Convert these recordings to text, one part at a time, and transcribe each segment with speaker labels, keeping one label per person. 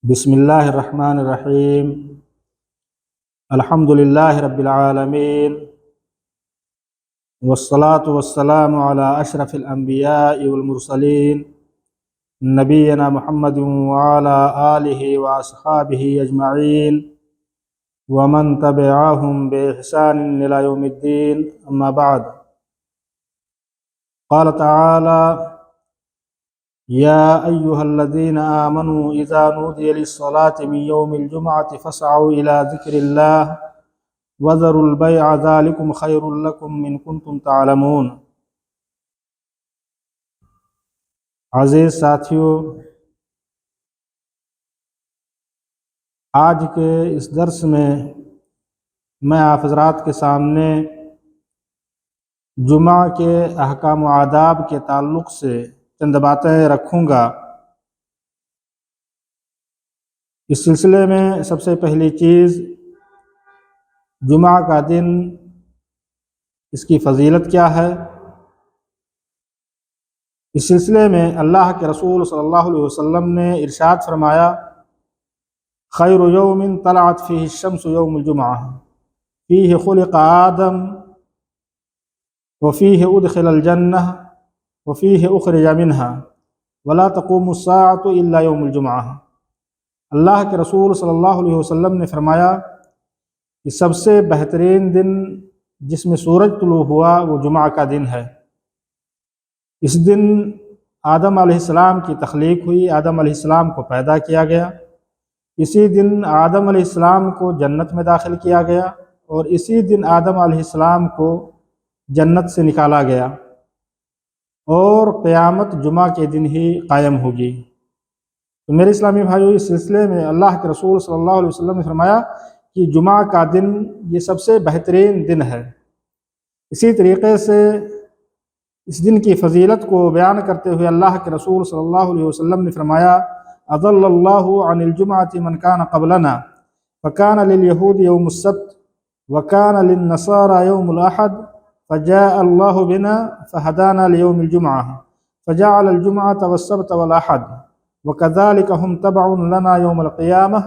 Speaker 1: بسم اللہ الرحمن الرحیم الحمد للہ رب العالمین والصلاة والسلام علی اشرف الانبیاء والمرسلین نبینا محمد وعلی آلہ واصحابہ اجمعین ومن تبعہم بإحسان الی یوم الدین اما بعد قال تعالی یا ایہا الذین آمنوا اذا نودی للصلاة من یوم الجمعة فاسعوا الى ذکر اللہ وذروا البیع ذلکم خیر لکم ان کنتم تعلمون۔ عزیز ساتھیو، آج کے اس درس میں آپ حضرات کے سامنے جمعہ کے احکام و آداب کے تعلق سے چند باتیں رکھوں گا۔ اس سلسلے میں سب سے پہلی چیز جمعہ کا دن، اس کی فضیلت کیا ہے۔ اس سلسلے میں اللہ کے رسول صلی اللہ علیہ وسلم نے ارشاد فرمایا، خیر یوم طلعت فیہ الشمس یوم الجمعہ فیہ خلق آدم وفیہ ادخل الجنہ وفیہ اخرج منہا ولا تقوم الساعۃ الا یوم الجمعہ۔ اللہ کے رسول صلی اللہ علیہ وسلم نے فرمایا کہ سب سے بہترین دن جس میں سورج طلوع ہوا وہ جمعہ کا دن ہے۔ اس دن آدم علیہ السلام کی تخلیق ہوئی، آدم علیہ السلام کو پیدا کیا گیا۔ اسی دن آدم علیہ السلام کو جنت میں داخل کیا گیا اور اسی دن آدم علیہ السلام کو جنت سے نکالا گیا، اور قیامت جمعہ کے دن ہی قائم ہوگی۔ تو میرے اسلامی بھائیو، اس سلسلے میں اللہ کے رسول صلی اللہ علیہ وسلم نے فرمایا کہ جمعہ کا دن یہ سب سے بہترین دن ہے۔ اسی طریقے سے اس دن کی فضیلت کو بیان کرتے ہوئے اللہ کے رسول صلی اللہ علیہ وسلم نے فرمایا، اضل اللہ عن الجمعۃ من کان قبلنا فکان للیہود یوم السبت وکان للنصارى یوم الاحد فجاء اللہ بنا فہدانا لیوم الجمعہ فجعل الجمعة والسبت والاحد وكذلك هم تبع لنا يوم القيامة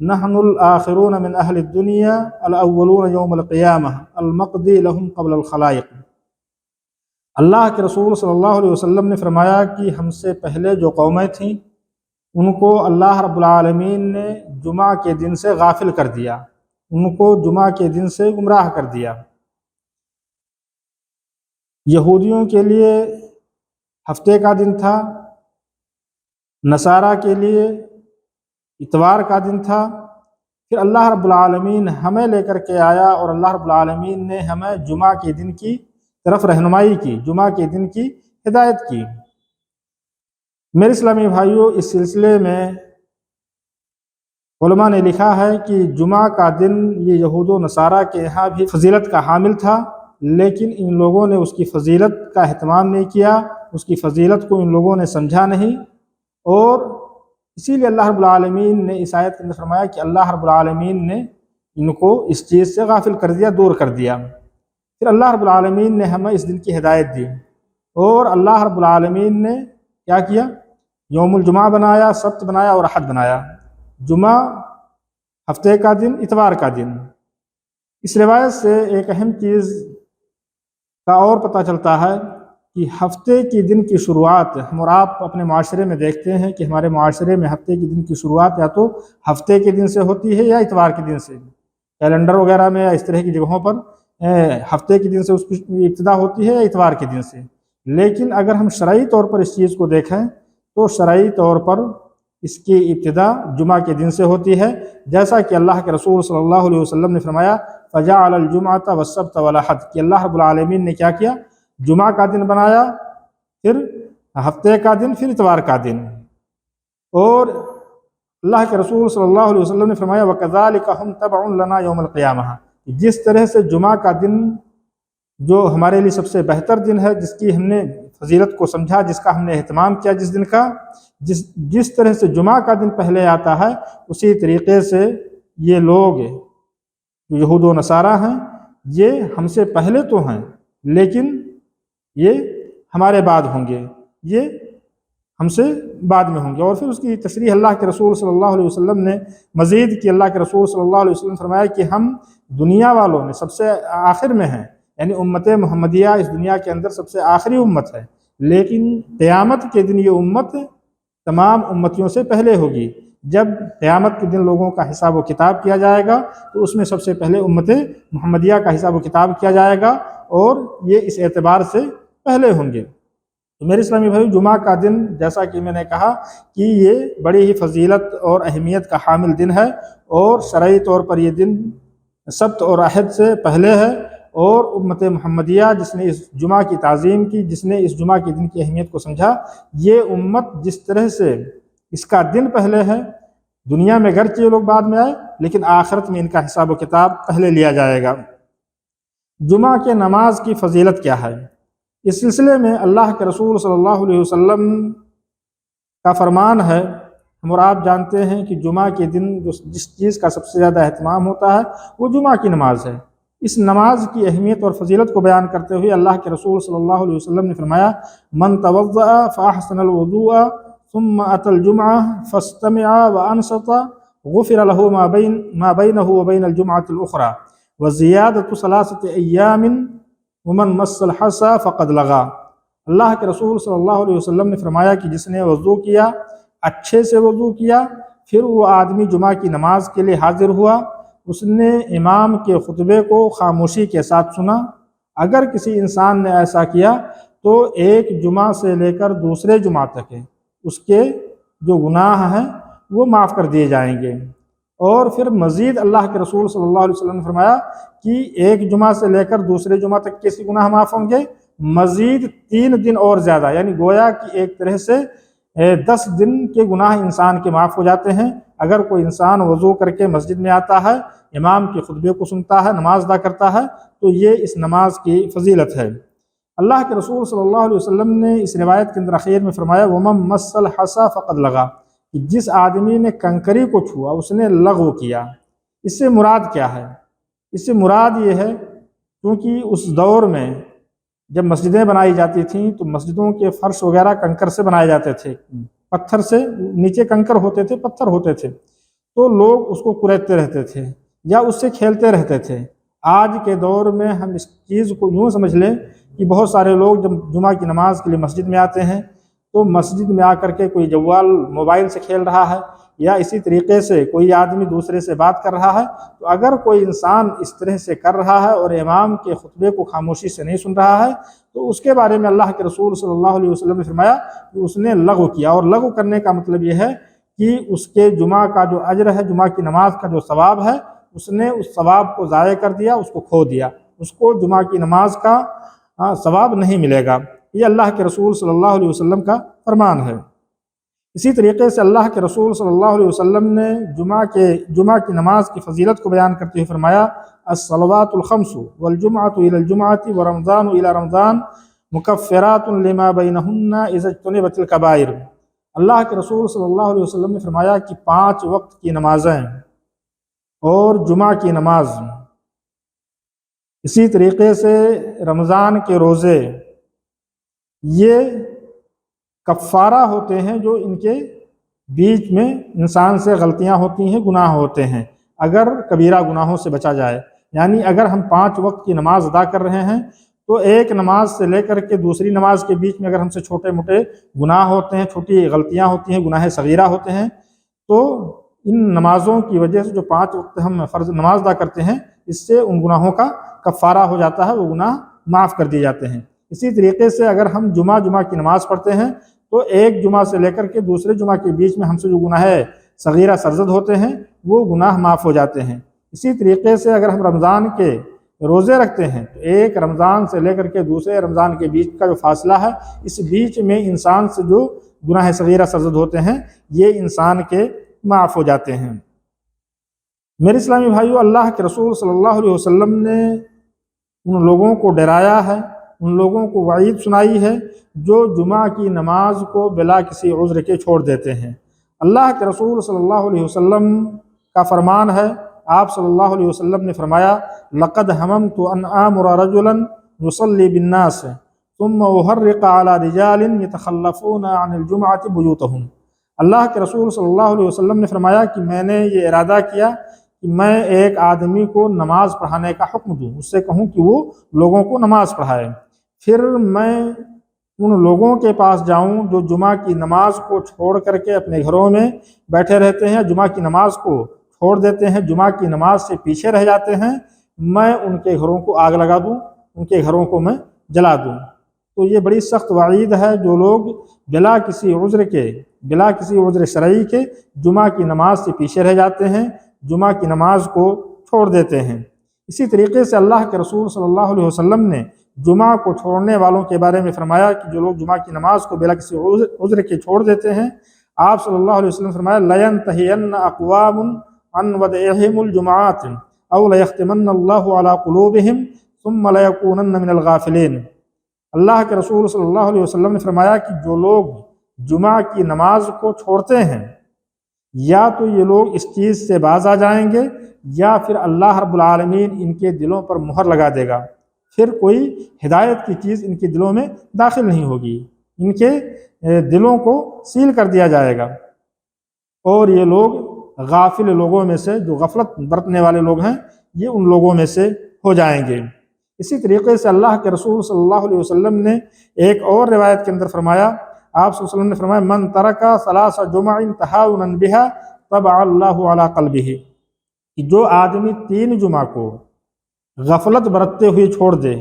Speaker 1: نحن الآخرون من أهل الدنيا الأولون يوم القيامة المقضي لهم قبل الخلائق۔ اللہ کے رسول صلی اللہ علیہ وسلم نے فرمایا کہ ہم سے پہلے جو قومیں تھیں ان کو اللہ رب العالمین نے جمعہ کے دن سے غافل کر دیا، ان کو جمعہ کے دن سے گمراہ کر دیا۔ یہودیوں کے لیے ہفتے کا دن تھا، نصارہ کے لیے اتوار کا دن تھا، پھر اللہ رب العالمین ہمیں لے کر کے آیا اور اللہ رب العالمین نے ہمیں جمعہ کے دن کی طرف رہنمائی کی، جمعہ کے دن کی ہدایت کی۔ میرے اسلامی بھائیوں، اس سلسلے میں علماء نے لکھا ہے کہ جمعہ کا دن یہ یہود و نصارہ کے یہاں بھی فضیلت کا حامل تھا، لیکن ان لوگوں نے اس کی فضیلت کا اہتمام نہیں کیا، اس کی فضیلت کو ان لوگوں نے سمجھا نہیں، اور اسی لیے اللہ رب العالمین نے اس آیت کے اندر فرمایا کہ اللہ رب العالمین نے ان کو اس چیز سے غافل کر دیا، دور کر دیا۔ پھر اللہ رب العالمین نے ہمیں اس دن کی ہدایت دی، اور اللہ رب العالمین نے کیا کیا؟ یوم الجمعہ بنایا، سبت بنایا اور احد بنایا۔ جمعہ ہفتے کا دن، اتوار کا دن۔ اس روایت سے ایک اہم چیز کا اور پتہ چلتا ہے کہ ہفتے کی دن کی شروعات ہم اور آپ اپنے معاشرے میں دیکھتے ہیں کہ ہمارے معاشرے میں ہفتے کی دن کی شروعات یا تو ہفتے کے دن سے ہوتی ہے یا اتوار کے دن سے۔ کیلنڈر وغیرہ میں یا اس طرح کی جگہوں پر ہفتے کے دن سے اس کی ابتدا ہوتی ہے یا اتوار کے دن سے، لیکن اگر ہم شرعی طور پر اس چیز کو دیکھیں تو شرعی طور پر اس کی ابتدا جمعہ کے دن سے ہوتی ہے، جیسا کہ اللہ کے رسول صلی اللہ علیہ وسلم نے فرمایا، فجعل الجمعة والسبت والاحد، کہ اللہ رب العالمین نے کیا کیا؟ جمعہ کا دن بنایا، پھر ہفتے کا دن، پھر اتوار کا دن۔ اور اللہ کے رسول صلی اللہ علیہ وسلم نے فرمایا، وَكَذَلِكَ هُمْ تَبْعٌ لَنَا يَوْمَ الْقِيَامَةِ، جس طرح سے جمعہ کا دن جو ہمارے لیے سب سے بہتر دن ہے، جس کی ہم نے فضیلت کو سمجھا، جس کا ہم نے اہتمام کیا، جس دن کا جس طرح سے جمعہ کا دن پہلے آتا ہے، اسی طریقے سے یہ لوگ جو یہود و نصارہ ہیں یہ ہم سے پہلے تو ہیں، لیکن یہ ہمارے بعد ہوں گے، یہ ہم سے بعد میں ہوں گے۔ اور پھر اس کی تشریح اللہ کے رسول صلی اللہ علیہ وسلم نے مزید کی۔ اللہ کے رسول صلی اللہ علیہ وسلم نے فرمایا کہ ہم دنیا والوں میں سب سے آخر میں ہیں، یعنی امت محمدیہ اس دنیا کے اندر سب سے آخری امت ہے، لیکن قیامت کے دن یہ امت تمام امتیوں سے پہلے ہوگی۔ جب قیامت کے دن لوگوں کا حساب و کتاب کیا جائے گا تو اس میں سب سے پہلے امت محمدیہ کا حساب و کتاب کیا جائے گا، اور یہ اس اعتبار سے پہلے ہوں گے۔ تو میرے اسلامی بھائی، جمعہ کا دن جیسا کہ میں نے کہا کہ یہ بڑی ہی فضیلت اور اہمیت کا حامل دن ہے، اور شرعی طور پر یہ دن سبت اور احد سے پہلے ہے، اور امت محمدیہ جس نے اس جمعہ کی تعظیم کی، جس نے اس جمعہ کے دن کی اہمیت کو سمجھا، یہ امت جس طرح سے اس کا دن پہلے ہے، دنیا میں گرچہ یہ لوگ بعد میں آئے لیکن آخرت میں ان کا حساب و کتاب پہلے لیا جائے گا۔ جمعہ کے نماز کی فضیلت کیا ہے؟ اس سلسلے میں اللہ کے رسول صلی اللہ علیہ وسلم کا فرمان ہے۔ ہم اور آپ جانتے ہیں کہ جمعہ کے دن جس چیز کا سب سے زیادہ اہتمام ہوتا ہے وہ جمعہ کی نماز ہے۔ اس نماز کی اہمیت اور فضیلت کو بیان کرتے ہوئے اللہ کے رسول صلی اللہ علیہ وسلم نے فرمایا: من توضأ فأحسن الوضوء ثم أتى الجمعة فاستمع وأنصت غفر له ما بينه وبين الجمعة الأخرى وزيادة 3 أيام ومن مس الحصى فقد لغا۔ اللہ کے رسول صلی اللہ علیہ وسلم نے فرمایا کہ جس نے وضو کیا، اچھے سے وضو کیا، پھر وہ آدمی جمعہ کی نماز کے لیے حاضر ہوا، اس نے امام کے خطبے کو خاموشی کے ساتھ سنا، اگر کسی انسان نے ایسا کیا تو ایک جمعہ سے لے کر دوسرے جمعہ تک اس کے جو گناہ ہیں وہ معاف کر دیے جائیں گے۔ اور پھر مزید اللہ کے رسول صلی اللہ علیہ وسلم نے فرمایا کہ ایک جمعہ سے لے کر دوسرے جمعہ تک کیسے گناہ معاف ہوں گے؟ مزید 3 دن اور زیادہ، یعنی گویا کہ ایک طرح سے 10 دن کے گناہ انسان کے معاف ہو جاتے ہیں۔ اگر کوئی انسان وضو کر کے مسجد میں آتا ہے، امام کے خطبے کو سنتا ہے، نماز ادا کرتا ہے، تو یہ اس نماز کی فضیلت ہے۔ اللہ کے رسول صلی اللہ علیہ وسلم نے اس روایت کے اندر اخیر میں فرمایا: وَمَن مَسَّ الْحَصَى فَقَدْ لَغَا، کہ جس آدمی نے کنکری کو چھوا اس نے لغو کیا۔ اس سے مراد کیا ہے؟ اس سے مراد یہ ہے کیونکہ اس دور میں جب مسجدیں بنائی جاتی تھیں تو مسجدوں کے فرش وغیرہ کنکر سے بنائے جاتے تھے، پتھر سے، نیچے کنکر ہوتے تھے، پتھر ہوتے تھے، تو لوگ اس کو کریدتے رہتے تھے یا اس سے کھیلتے رہتے تھے۔ آج کے دور میں ہم اس چیز کو یوں سمجھ لیں کہ بہت سارے لوگ جب جمعہ کی نماز کے لیے مسجد میں آتے ہیں تو مسجد میں آ کر کے کوئی جوال موبائل سے کھیل رہا ہے، یا اسی طریقے سے کوئی آدمی دوسرے سے بات کر رہا ہے۔ تو اگر کوئی انسان اس طرح سے کر رہا ہے اور امام کے خطبے کو خاموشی سے نہیں سن رہا ہے تو اس کے بارے میں اللہ کے رسول صلی اللہ علیہ وسلم نے فرمایا کہ اس نے لغو کیا۔ اور لغو کرنے کا مطلب یہ ہے کہ اس کے جمعہ کا جو اجر ہے، جمعہ کی نماز کا جو ثواب ہے، اس نے اس ثواب کو ضائع کر دیا، اس کو کھو دیا، اس کو جمعہ کی نماز کا ثواب نہیں ملے گا۔ یہ اللہ کے رسول صلی اللہ علیہ وسلم کا فرمان ہے۔ اسی طریقے سے اللہ کے رسول صلی اللہ علیہ وسلم نے جمعہ کی نماز کی فضیلت کو بیان کرتے ہوئے فرمایا: الصلوات الخمس والجمعۃ الی الجمعۃ ورمضان الی رمضان مکفرات لما بینہن اذا اجتنبت الکبائر۔ اللہ کے رسول صلی اللہ علیہ وسلم نے فرمایا کہ 5 وقت کی نمازیں اور جمعہ کی نماز، اسی طریقے سے رمضان کے روزے، یہ کفارہ ہوتے ہیں جو ان کے بیچ میں انسان سے غلطیاں ہوتی ہیں، گناہ ہوتے ہیں، اگر کبیرہ گناہوں سے بچا جائے۔ یعنی اگر ہم 5 وقت کی نماز ادا کر رہے ہیں تو ایک نماز سے لے کر کے دوسری نماز کے بیچ میں اگر ہم سے چھوٹے موٹے گناہ ہوتے ہیں، چھوٹی غلطیاں ہوتی ہیں، گناہ صغیرہ ہوتے ہیں، تو ان نمازوں کی وجہ سے جو 5 وقت ہم فرض نماز ادا کرتے ہیں، اس سے ان گناہوں کا کفارہ ہو جاتا ہے، وہ گناہ معاف کر دیے جاتے ہیں۔ اسی طریقے سے اگر ہم جمعہ کی نماز پڑھتے ہیں تو ایک جمعہ سے لے کر کے دوسرے جمعہ کے بیچ میں ہم سے جو گناہ صغیرہ سرزد ہوتے ہیں وہ گناہ معاف ہو جاتے ہیں۔ اسی طریقے سے اگر ہم رمضان کے روزے رکھتے ہیں تو ایک رمضان سے لے کر کے دوسرے رمضان کے بیچ کا جو فاصلہ ہے، اس بیچ میں انسان سے جو گناہ صغیرہ سرزد ہوتے ہیں یہ انسان کے معاف ہو جاتے ہیں۔ میرے اسلامی بھائیو، اللہ کے رسول صلی اللہ علیہ وسلم نے ان لوگوں کو ڈرایا ہے، ان لوگوں کو وعید سنائی ہے جو جمعہ کی نماز کو بلا کسی عذر کے چھوڑ دیتے ہیں۔ اللہ کے رسول صلی اللہ علیہ وسلم کا فرمان ہے، آپ صلی اللہ علیہ وسلم نے فرمایا: لقد ہممت ان آمر رجلا یصلی بالناس ثم أحرق على رجال يتخلفون عن الجمعة بيوتهم۔ اللہ کے رسول صلی اللہ علیہ وسلم نے فرمایا کہ میں نے یہ ارادہ کیا کہ میں ایک آدمی کو نماز پڑھانے کا حکم دوں، اس سے کہوں کہ وہ لوگوں کو نماز پڑھائے، پھر میں ان لوگوں کے پاس جاؤں جو جمعہ کی نماز کو چھوڑ کر کے اپنے گھروں میں بیٹھے رہتے ہیں، جمعہ کی نماز کو چھوڑ دیتے ہیں، جمعہ کی نماز سے پیچھے رہ جاتے ہیں، میں ان کے گھروں کو آگ لگا دوں، ان کے گھروں کو میں جلا دوں۔ تو یہ بڑی سخت وعید ہے جو لوگ بلا کسی عذر شرعی کے جمعہ کی نماز سے پیچھے رہ جاتے ہیں، جمعہ کی نماز کو چھوڑ دیتے ہیں۔ اسی طریقے سے اللہ کے رسول صلی اللہ علیہ وسلم نے جمعہ کو چھوڑنے والوں کے بارے میں فرمایا کہ جو لوگ جمعہ کی نماز کو بلا کسی عذر کے چھوڑ دیتے ہیں، آپ صلی اللہ علیہ وسلم نے فرمایا لَيَنْتَهِيَنَّ أَقْوَامٌ عَنْ وَدْعِهِمُ الْجُمَعَاتِ أَوْ لَيَخْتِمَنَّ اللَّهُ عَلَىٰ قُلُوبِهِمْ ثُمَّ لَيَكُونَنَّ مِنَ الْغَافِلِينَ۔ اللہ کے رسول صلی اللہ علیہ وسلم نے فرمایا کہ جو لوگ جمعہ کی نماز کو چھوڑتے ہیں، یا تو یہ لوگ اس چیز سے باز آ جائیں گے یا پھر اللہ رب العالمین ان کے دلوں پر مہر لگا دے گا، پھر کوئی ہدایت کی چیز ان کے دلوں میں داخل نہیں ہوگی، ان کے دلوں کو سیل کر دیا جائے گا، اور یہ لوگ غافل لوگوں میں سے، جو غفلت برتنے والے لوگ ہیں، یہ ان لوگوں میں سے ہو جائیں گے۔ اسی طریقے سے اللہ کے رسول صلی اللہ علیہ وسلم نے ایک اور روایت کے اندر فرمایا، آپ صلی اللہ علیہ وسلم نے فرمایا من ترک ثلاث جمع تہاؤنا بها طبع اللہ علی قلبہ، کہ جو آدمی 3 جمعہ کو غفلت برتتے ہوئے چھوڑ دے،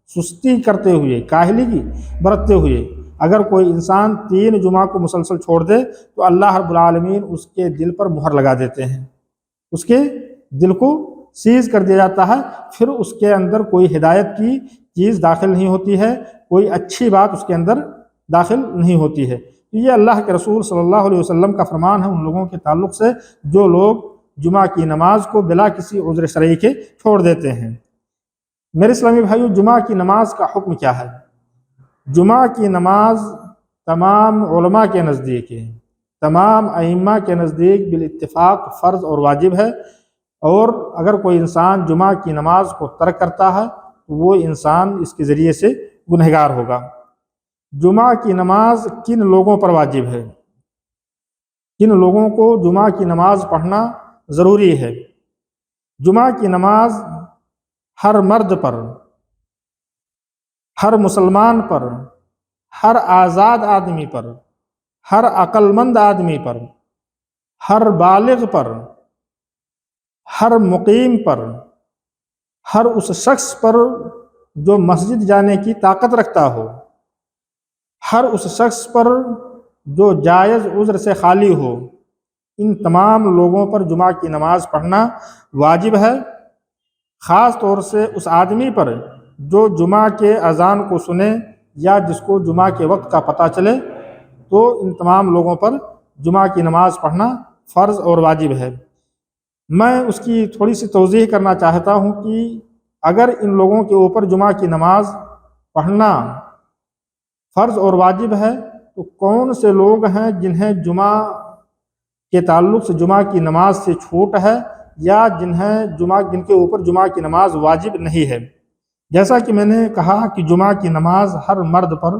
Speaker 1: سستی کرتے ہوئے، کاہلی کی برتتے ہوئے، اگر کوئی انسان 3 جمعہ کو مسلسل چھوڑ دے تو اللہ رب العالمین اس کے دل پر مہر لگا دیتے ہیں، اس کے دل کو سیز کر دیا جاتا ہے، پھر اس کے اندر کوئی ہدایت کی چیز داخل نہیں ہوتی ہے، کوئی اچھی بات اس کے اندر داخل نہیں ہوتی ہے۔ یہ اللہ کے رسول صلی اللہ علیہ وسلم کا فرمان ہے ان لوگوں کے تعلق سے جو لوگ جمعہ کی نماز کو بلا کسی عذر شرعی کے چھوڑ دیتے ہیں۔ میرے اسلامی بھائیو، جمعہ کی نماز کا حکم کیا ہے؟ جمعہ کی نماز تمام علماء کے نزدیک ہے، تمام ائمہ کے نزدیک بالاتفاق فرض اور واجب ہے، اور اگر کوئی انسان جمعہ کی نماز کو ترک کرتا ہے تو وہ انسان اس کے ذریعے سے گنہگار ہوگا۔ جمعہ کی نماز کن لوگوں پر واجب ہے؟ کن لوگوں کو جمعہ کی نماز پڑھنا ضروری ہے؟ جمعہ کی نماز ہر مرد پر، ہر مسلمان پر، ہر آزاد آدمی پر، ہر عقل مند آدمی پر، ہر بالغ پر، ہر مقیم پر، ہر اس شخص پر جو مسجد جانے کی طاقت رکھتا ہو، ہر اس شخص پر جو جائز عذر سے خالی ہو، ان تمام لوگوں پر جمعہ کی نماز پڑھنا واجب ہے۔ خاص طور سے اس آدمی پر جو جمعہ کے اذان کو سنے یا جس کو جمعہ کے وقت کا پتہ چلے، تو ان تمام لوگوں پر جمعہ کی نماز پڑھنا فرض اور واجب ہے۔ میں اس کی تھوڑی سی توضیح کرنا چاہتا ہوں کہ اگر ان لوگوں کے اوپر جمعہ کی نماز پڑھنا فرض اور واجب ہے تو کون سے لوگ ہیں جنہیں جمعہ کے تعلق سے جمعہ کی نماز سے چھوٹ ہے، یا جن کے اوپر جمعہ کی نماز واجب نہیں ہے؟ جیسا کہ میں نے کہا کہ جمعہ کی نماز ہر مرد پر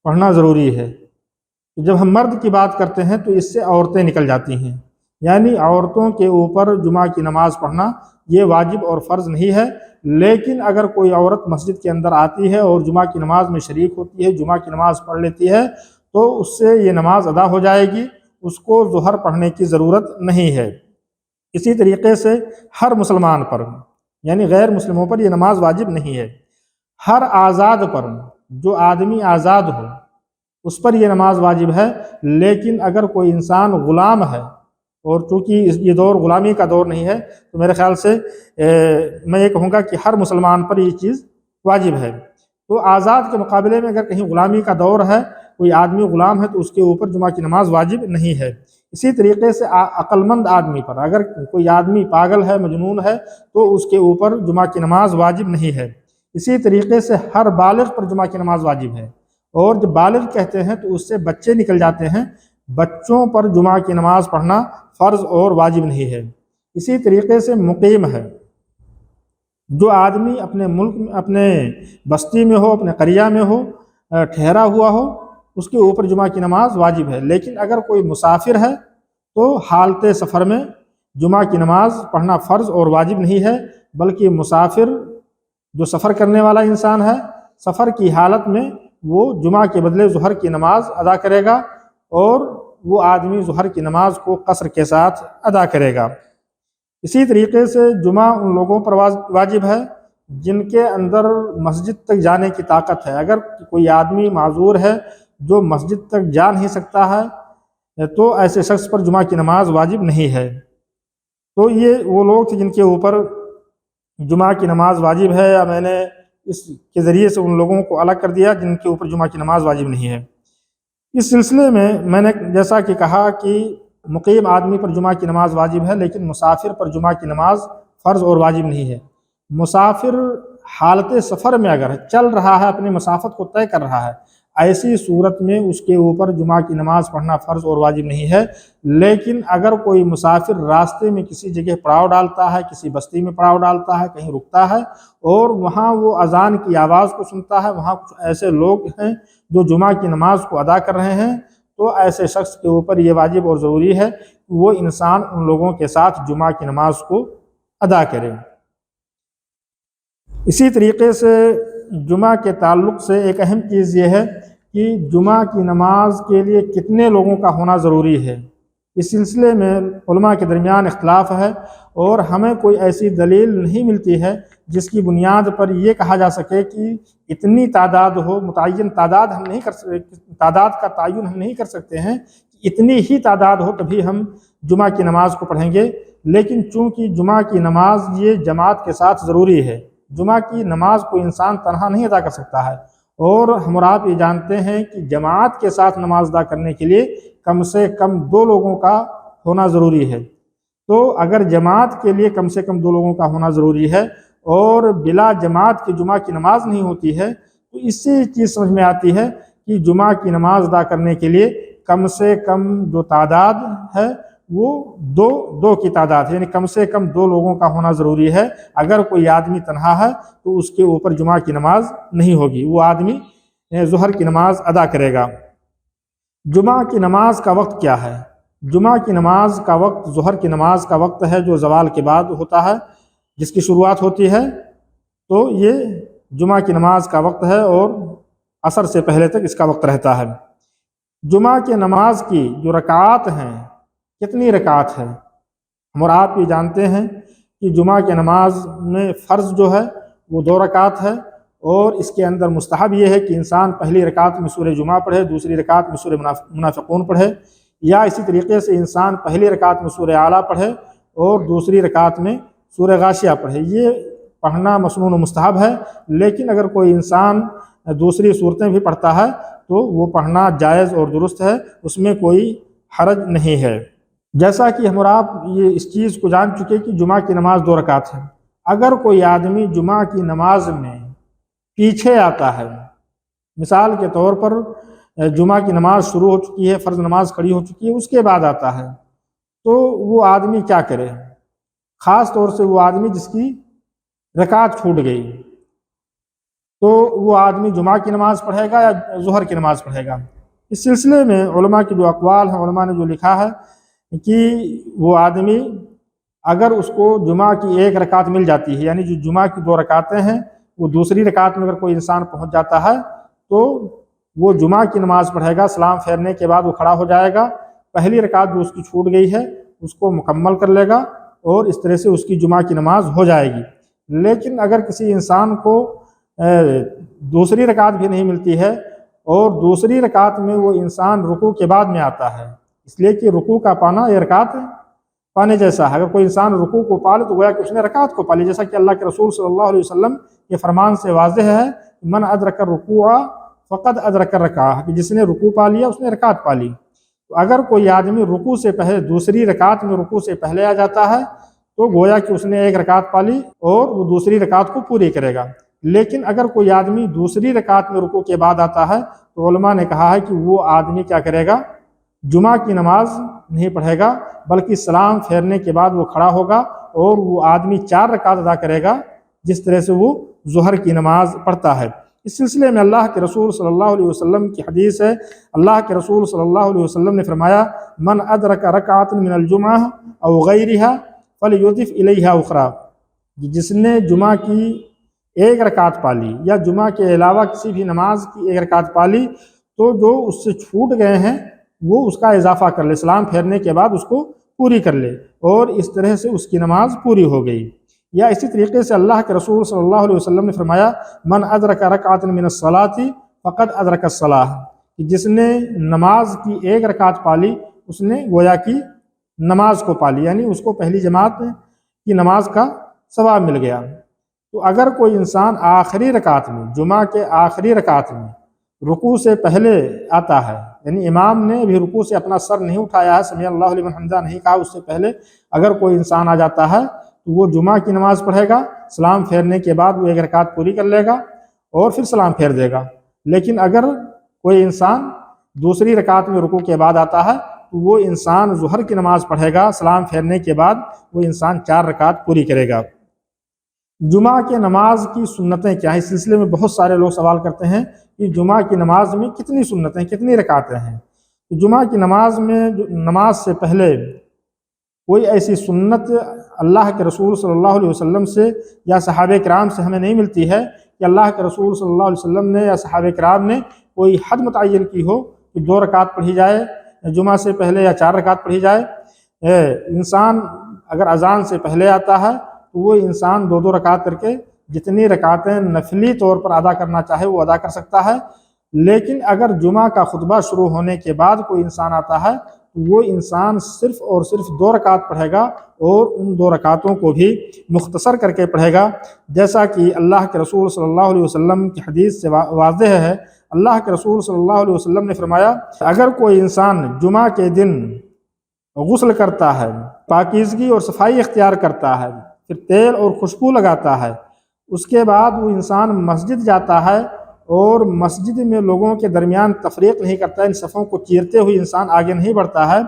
Speaker 1: پڑھنا ضروری ہے۔ جب ہم مرد کی بات کرتے ہیں تو اس سے عورتیں نکل جاتی ہیں، یعنی عورتوں کے اوپر جمعہ کی نماز پڑھنا یہ واجب اور فرض نہیں ہے، لیکن اگر کوئی عورت مسجد کے اندر آتی ہے اور جمعہ کی نماز میں شریک ہوتی ہے، جمعہ کی نماز پڑھ لیتی ہے، تو اس سے یہ نماز ادا ہو جائے گی، اس کو ظہر پڑھنے کی ضرورت نہیں ہے۔ اسی طریقے سے ہر مسلمان پر، یعنی غیر مسلموں پر یہ نماز واجب نہیں ہے۔ ہر آزاد پر، جو آدمی آزاد ہو اس پر یہ نماز واجب ہے، لیکن اگر کوئی انسان غلام ہے، اور چونکہ یہ دور غلامی کا دور نہیں ہے تو میرے خیال سے میں یہ کہوں گا کہ ہر مسلمان پر یہ چیز واجب ہے۔ تو آزاد کے مقابلے میں اگر کہیں غلامی کا دور ہے، کوئی آدمی غلام ہے، تو اس کے اوپر جمعہ کی نماز واجب نہیں ہے۔ اسی طریقے سے عقل مند آدمی پر، اگر کوئی آدمی پاگل ہے، مجنون ہے، تو اس کے اوپر جمعہ کی نماز واجب نہیں ہے۔ اسی طریقے سے ہر بالغ پر جمعہ کی نماز واجب ہے، اور جب بالغ کہتے ہیں تو اس سے بچے نکل جاتے ہیں، بچوں پر جمعہ کی نماز پڑھنا فرض اور واجب نہیں ہے۔ اسی طریقے سے مقیم ہے، جو آدمی اپنے ملک میں، اپنے بستی میں ہو، اپنے قریہ میں ہو، ٹھہرا ہوا ہو، اس کے اوپر جمعہ کی نماز واجب ہے۔ لیکن اگر کوئی مسافر ہے تو حالت سفر میں جمعہ کی نماز پڑھنا فرض اور واجب نہیں ہے، بلکہ مسافر جو سفر کرنے والا انسان ہے، سفر کی حالت میں وہ جمعہ کے بدلے ظہر کی نماز ادا کرے گا، اور وہ آدمی ظہر کی نماز کو قصر کے ساتھ ادا کرے گا۔ اسی طریقے سے جمعہ ان لوگوں پر واجب ہے جن کے اندر مسجد تک جانے کی طاقت ہے۔ اگر کوئی آدمی معذور ہے جو مسجد تک جا نہیں سکتا ہے تو ایسے شخص پر جمعہ کی نماز واجب نہیں ہے۔ تو یہ وہ لوگ تھے جن کے اوپر جمعہ کی نماز واجب ہے، یا میں نے اس کے ذریعے سے ان لوگوں کو الگ کر دیا جن کے اوپر جمعہ کی نماز واجب نہیں ہے۔ اس سلسلے میں نے جیسا کہ کہا کہ مقیم آدمی پر جمعہ کی نماز واجب ہے، لیکن مسافر پر جمعہ کی نماز فرض اور واجب نہیں ہے۔ مسافر حالت سفر میں اگر چل رہا ہے، اپنی مسافت کو طے کر رہا ہے، ایسی صورت میں اس کے اوپر جمعہ کی نماز پڑھنا فرض اور واجب نہیں ہے۔ لیکن اگر کوئی مسافر راستے میں کسی جگہ پڑاؤ ڈالتا ہے، کسی بستی میں پڑاؤ ڈالتا ہے، کہیں رکتا ہے، اور وہاں وہ اذان کی آواز کو سنتا ہے، وہاں کچھ ایسے لوگ ہیں جو جمعہ کی نماز کو ادا کر رہے ہیں، تو ایسے شخص کے اوپر یہ واجب اور ضروری ہے کہ وہ انسان ان لوگوں کے ساتھ جمعہ کی نماز کو ادا کرے۔ اسی طریقے سے جمعہ کے تعلق سے ایک اہم چیز یہ ہے کہ جمعہ کی نماز کے لیے کتنے لوگوں کا ہونا ضروری ہے۔ اس سلسلے میں علماء کے درمیان اختلاف ہے، اور ہمیں کوئی ایسی دلیل نہیں ملتی ہے جس کی بنیاد پر یہ کہا جا سکے کہ اتنی تعداد ہو۔ متعین تعداد ہم نہیں کر سکتے، تعداد کا تعین ہم نہیں کر سکتے ہیں کہ اتنی ہی تعداد ہو تبھی ہم جمعہ کی نماز کو پڑھیں گے۔ لیکن چونکہ جمعہ کی نماز یہ جماعت کے ساتھ ضروری ہے، جمعہ کی نماز کو انسان تنہا نہیں ادا کر سکتا ہے، اور ہم اور آپ یہ جانتے ہیں کہ جماعت کے ساتھ نماز ادا کرنے کے لیے کم سے کم 2 لوگوں کا ہونا ضروری ہے۔ تو اگر جماعت کے لیے کم سے کم 2 لوگوں کا ہونا ضروری ہے، اور بلا جماعت کے جمعہ کی نماز نہیں ہوتی ہے، تو اس سے یہ چیز سمجھ میں آتی ہے کہ جمعہ کی نماز ادا کرنے کے لیے کم سے کم جو تعداد ہے وہ دو کی تعداد ہے، یعنی کم سے کم 2 لوگوں کا ہونا ضروری ہے۔ اگر کوئی آدمی تنہا ہے تو اس کے اوپر جمعہ کی نماز نہیں ہوگی، وہ آدمی ظہر کی نماز ادا کرے گا۔ جمعہ کی نماز کا وقت کیا ہے؟ جمعہ کی نماز کا وقت ظہر کی نماز کا وقت ہے، جو زوال کے بعد ہوتا ہے، جس کی شروعات ہوتی ہے۔ تو یہ جمعہ کی نماز کا وقت ہے، اور عصر سے پہلے تک اس کا وقت رہتا ہے۔ جمعہ کی نماز کی جو رکعات ہیں، کتنی رکعات ہے؟ ہم اور آپ یہ جانتے ہیں کہ جمعہ کی نماز میں فرض جو ہے وہ 2 رکعات ہے، اور اس کے اندر مستحب یہ ہے کہ انسان پہلی رکعت میں سورہ جمعہ پڑھے، دوسری رکعت میں سورہ منافقون پڑھے، یا اسی طریقے سے انسان پہلی رکعت میں سورہ اعلیٰ پڑھے اور دوسری رکعت میں سورہ غاشیہ پڑھے۔ یہ پڑھنا مسنون و مستحب ہے، لیکن اگر کوئی انسان دوسری صورتیں بھی پڑھتا ہے تو وہ پڑھنا جائز اور درست ہے، اس میں کوئی حرج نہیں ہے۔ جیسا کہ ہم اور آپ یہ اس چیز کو جان چکے کہ جمعہ کی نماز 2 رکعت ہے۔ اگر کوئی آدمی جمعہ کی نماز میں پیچھے آتا ہے، مثال کے طور پر جمعہ کی نماز شروع ہو چکی ہے، فرض نماز کھڑی ہو چکی ہے، اس کے بعد آتا ہے، تو وہ آدمی کیا کرے؟ خاص طور سے وہ آدمی جس کی رکعت چھوٹ گئی، تو وہ آدمی جمعہ کی نماز پڑھے گا یا ظہر کی نماز پڑھے گا؟ اس سلسلے میں علماء کی جو اقوال ہیں، علماء نے جو لکھا ہے کہ وہ آدمی اگر اس کو جمعہ کی 1 رکعت مل جاتی ہے، یعنی جو جمعہ کی 2 رکعتیں ہیں، وہ دوسری رکعت میں اگر کوئی انسان پہنچ جاتا ہے تو وہ جمعہ کی نماز پڑھے گا، سلام پھیرنے کے بعد وہ کھڑا ہو جائے گا، پہلی رکعت جو اس کی چھوٹ گئی ہے اس کو مکمل کر لے گا، اور اس طرح سے اس کی جمعہ کی نماز ہو جائے گی۔ لیکن اگر کسی انسان کو دوسری رکعت بھی نہیں ملتی ہے، اور دوسری رکعت میں وہ انسان رکوع کے بعد میں آتا ہے، اس لیے کہ رکوع کا پانا یہ رکعت پانے جیسا ہے۔ اگر کوئی انسان رکوع کو پالے تو گویا کہ اس نے رکعت کو پالی، جیسا کہ اللہ کے رسول صلی اللہ علیہ وسلم کے فرمان سے واضح ہے، من ادرک الرکوع فقد ادرک الرکعہ، کہ جس نے رکوع پا لیا اس نے رکعت پالی۔ تو اگر کوئی آدمی رکوع سے پہلے دوسری رکعت میں رکوع سے پہلے آ جاتا ہے تو گویا کہ اس نے 1 رکعت پالی اور وہ دوسری رکعت کو پوری کرے گا۔ لیکن اگر کوئی آدمی دوسری رکعت میں رکوع کے بعد آتا ہے تو علماء نے کہا ہے کہ وہ آدمی کیا کرے گا؟ جمعہ کی نماز نہیں پڑھے گا، بلکہ سلام پھیرنے کے بعد وہ کھڑا ہوگا اور وہ آدمی 4 رکعت ادا کرے گا جس طرح سے وہ ظہر کی نماز پڑھتا ہے۔ اس سلسلے میں اللہ کے رسول صلی اللہ علیہ وسلم کی حدیث ہے، اللہ کے رسول صلی اللہ علیہ وسلم نے فرمایا من ادرک رکعۃ من الجمعہ او غیرہا فلیضف الیہا اخری، جس نے جمعہ کی ایک رکعت پالی یا جمعہ کے علاوہ کسی بھی نماز کی ایک رکعت پالی تو جو اس سے چھوٹ گئے ہیں وہ اس کا اضافہ کر لے، سلام پھیرنے کے بعد اس کو پوری کر لے، اور اس طرح سے اس کی نماز پوری ہو گئی۔ یا اسی طریقے سے اللہ کے رسول صلی اللہ علیہ وسلم نے فرمایا من ادرک رکعۃ من الصلاۃ فقد ادرک الصلاۃ، کہ جس نے نماز کی ایک رکعت پالی اس نے گویا کی نماز کو پالی، یعنی اس کو پہلی جماعت کی نماز کا ثواب مل گیا۔ تو اگر کوئی انسان آخری رکعت میں، جمعہ کے آخری رکعت میں رکوع سے پہلے آتا ہے، یعنی امام نے ابھی رکوع سے اپنا سر نہیں اٹھایا ہے، سمیع اللہ لمن حمدہ نہیں کہا، اس سے پہلے اگر کوئی انسان آ جاتا ہے تو وہ جمعہ کی نماز پڑھے گا، سلام پھیرنے کے بعد وہ ایک رکعت پوری کر لے گا اور پھر سلام پھیر دے گا۔ لیکن اگر کوئی انسان دوسری رکعت میں رکوع کے بعد آتا ہے تو وہ انسان ظہر کی نماز پڑھے گا، سلام پھیرنے کے بعد وہ انسان 4 رکعت پوری کرے گا۔ جمعہ کی نماز کی سنتیں کیا ہیں؟ اس سلسلے میں بہت سارے لوگ سوال کرتے ہیں کہ جمعہ کی نماز میں کتنی سنتیں، کتنی رکعتیں ہیں؟ جمعہ کی نماز میں نماز سے پہلے کوئی ایسی سنت اللہ کے رسول صلی اللہ علیہ وسلم سے یا صحابہ کرام سے ہمیں نہیں ملتی ہے کہ اللہ کے رسول صلی اللہ علیہ وسلم نے یا صحابہ کرام نے کوئی حد متعین کی ہو کہ 2 رکعت پڑھی جائے جمعہ سے پہلے یا 4 رکعت پڑھی جائے۔ انسان اگر اذان سے پہلے آتا ہے تو وہ انسان 2 رکعت کر کے جتنی رکعتیں نفلی طور پر ادا کرنا چاہے وہ ادا کر سکتا ہے۔ لیکن اگر جمعہ کا خطبہ شروع ہونے کے بعد کوئی انسان آتا ہے تو وہ انسان صرف اور صرف 2 رکعت پڑھے گا، اور ان 2 رکعتوں کو بھی مختصر کر کے پڑھے گا، جیسا کہ اللہ کے رسول صلی اللہ علیہ وسلم کی حدیث سے واضح ہے۔ اللہ کے رسول صلی اللہ علیہ وسلم نے فرمایا اگر کوئی انسان جمعہ کے دن غسل کرتا ہے، پاکیزگی اور صفائی اختیار کرتا ہے، پھر تیل اور خوشبو لگاتا ہے، اس کے بعد وہ انسان مسجد جاتا ہے اور مسجد میں لوگوں کے درمیان تفریق نہیں کرتا، ان صفوں کو چیرتے ہوئے انسان آگے نہیں بڑھتا ہے،